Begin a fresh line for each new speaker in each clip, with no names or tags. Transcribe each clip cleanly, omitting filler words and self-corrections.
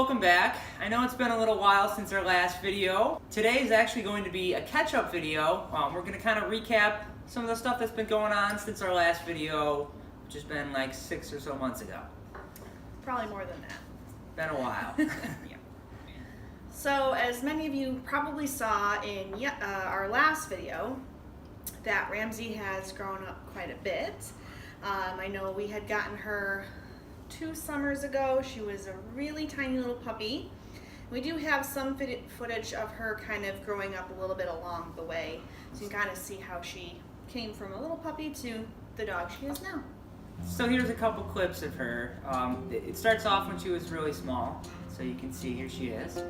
welcome back. I know it's been a little while since our last video. Today is actually going to be a catch-up video. We're going to kind of recap some of the stuff that's been going on since our last video, which has been like 6 or so months ago.
Probably more than that.
Been a while.
Yeah. So, as many of you probably saw in our last video, that Ramsay has grown up quite a bit. I know we had gotten her 2 summers ago. She was a really tiny little puppy. We do have some footage of her kind of growing up a little bit along the way, so you can kind of see how she came from a little puppy to the dog she is now.
So here's a couple clips of her. It starts off when she was really small, so you can see here she is.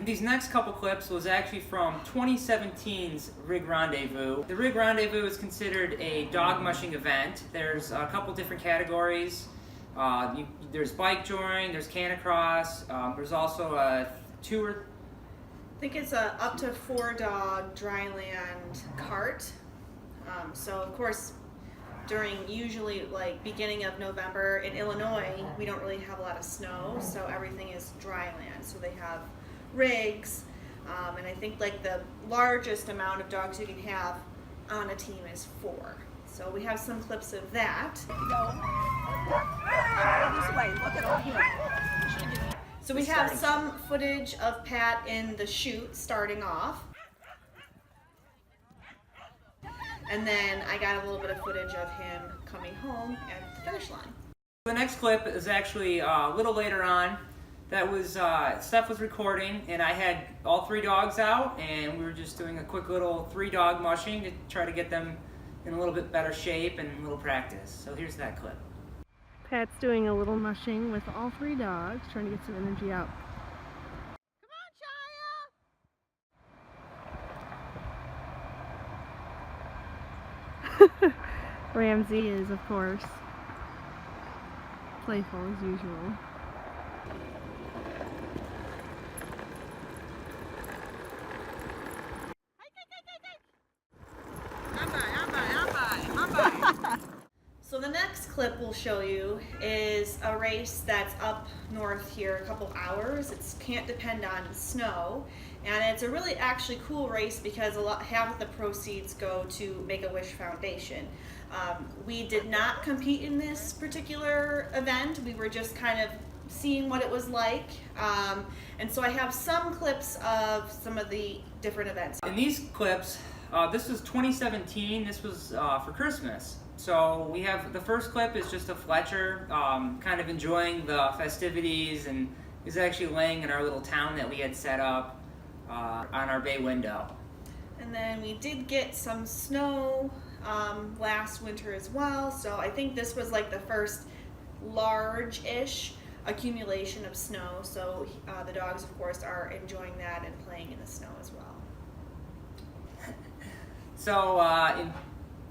These next couple clips was actually from 2017's Rig Rendezvous. The Rig Rendezvous is considered a dog mushing event. There's a couple different categories. There's bike touring, there's canicross, there's also a tour.
I think it's a up to 4 dog dryland cart. So of course, during usually like beginning of November in Illinois, we don't really have a lot of snow, so everything is dryland. So they have rigs, and I think like the largest amount of dogs you can have on a team is 4. So we have some clips of that. So we have some footage of Pat in the chute starting off. And then I got a little bit of footage of him coming home at the finish line.
The next clip is actually a little later on. That was, Steph was recording, and I had all 3 dogs out, and we were just doing a quick little 3-dog mushing to try to get them in a little bit better shape and a little practice. So here's that clip.
Pat's doing a little mushing with all 3 dogs, trying to get some energy out. Come on, Shia! Ramsay is, of course, playful as usual.
So the next clip we'll show you is a race that's up north here a couple hours. It can't depend on snow, and it's a really actually cool race because half of the proceeds go to Make-A-Wish Foundation. We did not compete in this particular event. We were just kind of seeing what it was like, and so I have some clips of some of the different events.
In these clips, this was 2017. This was for Christmas. So we have the first clip is just of Fletcher kind of enjoying the festivities, and he's actually laying in our little town that we had set up on our bay window.
And then we did get some snow last winter as well, so I think this was like the first large-ish accumulation of snow, so the dogs of course are enjoying that and playing in the snow as well.
So in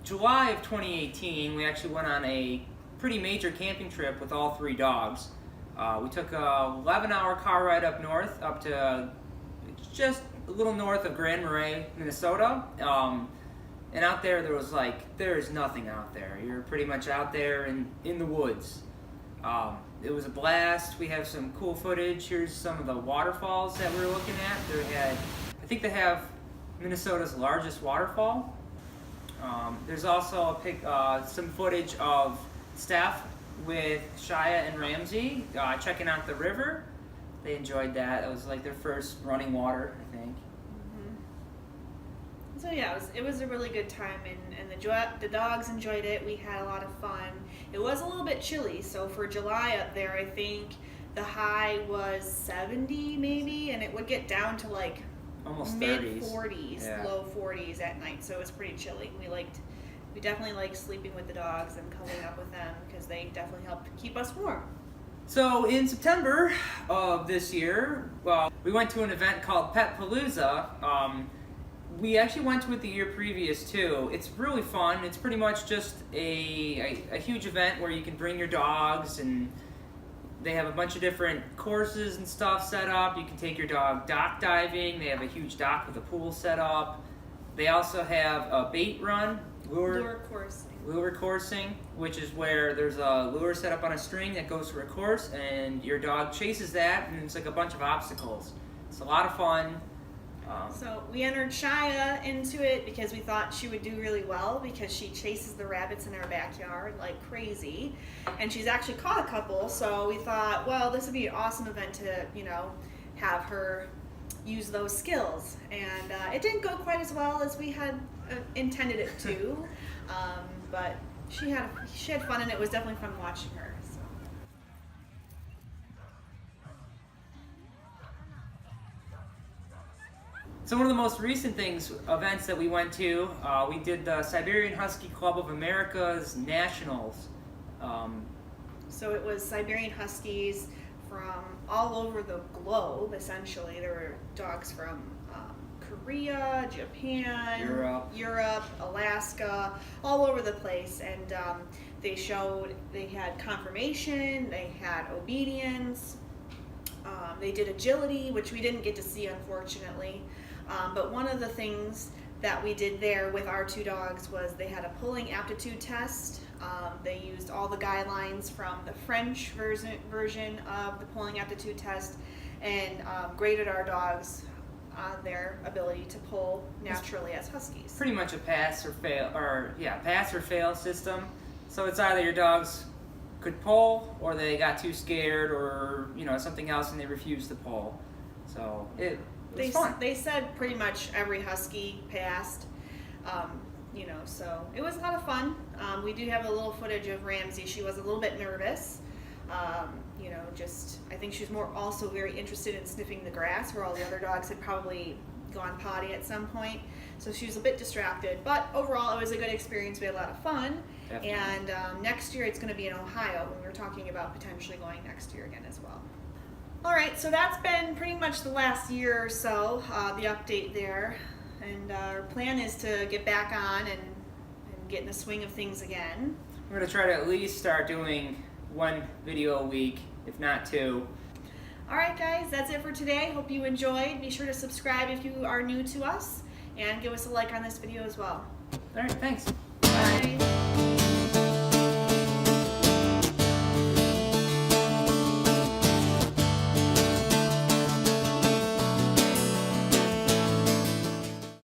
July of 2018, we actually went on a pretty major camping trip with all 3 dogs. We took a 11-hour car ride up north, up to just a little north of Grand Marais, Minnesota. And out there, there's nothing out there. You're pretty much out there in the woods. It was a blast. We have some cool footage. Here's some of the waterfalls that we were looking at. I think they have Minnesota's largest waterfall. There's also some footage of Steph with Shia and Ramsay checking out the river. They enjoyed that. It was like their first running water, I think.
So yeah, it was a really good time, and the dogs enjoyed it. We had a lot of fun. It was a little bit chilly, so for July up there, I think the high was 70 maybe, and it would get down to like
almost
mid
30s.
40s,
Yeah.
low 40s at night. So it was pretty chilly. We definitely liked sleeping with the dogs and cuddling up with them because they definitely helped keep us warm.
So in September of this year, we went to an event called Petpalooza. We actually went to it the year previous too. It's really fun. It's pretty much just a huge event where you can bring your dogs, and they have a bunch of different courses and stuff set up. You can take your dog dock diving. They have a huge dock with a pool set up. They also have a bait run, lure coursing, which is where there's a lure set up on a string that goes through a course, and your dog chases that, and it's like a bunch of obstacles. It's a lot of fun.
So we entered Shia into it because we thought she would do really well because she chases the rabbits in our backyard like crazy, and she's actually caught a couple. So we thought, well, this would be an awesome event to, have her use those skills. And it didn't go quite as well as we had intended it to, but she had fun, and it was definitely fun watching her. So.
So one of the most recent events that we went to, we did the Siberian Husky Club of America's Nationals.
So it was Siberian Huskies from all over the globe, essentially. There were dogs from Korea, Japan, Europe, Alaska, all over the place. And they had conformation, they had obedience, they did agility, which we didn't get to see, unfortunately. But one of the things that we did there with our two dogs was they had a pulling aptitude test. They used all the guidelines from the French version of the pulling aptitude test and graded our dogs on their ability to pull naturally as Huskies.
Pretty much a pass or fail system. So it's either your dogs could pull, or they got too scared, or something else, and they refused to pull. So it was fun.
They said pretty much every Husky passed. So it was a lot of fun. We do have a little footage of Ramsay. She was a little bit nervous. I think she was also very interested in sniffing the grass, where all the other dogs had probably gone potty at some point. So she was a bit distracted. But overall, it was a good experience. We had a lot of fun.
Definitely.
And next year it's going to be in Ohio, and we're talking about potentially going next year again as well. All right, so that's been pretty much the last year or so, the update there. And our plan is to get back on and get in the swing of things again.
We're going to try to at least start doing one video a week, if not two.
All right, guys, that's it for today. Hope you enjoyed. Be sure to subscribe if you are new to us, and give us a like on this video as well.
All right, thanks.
Bye.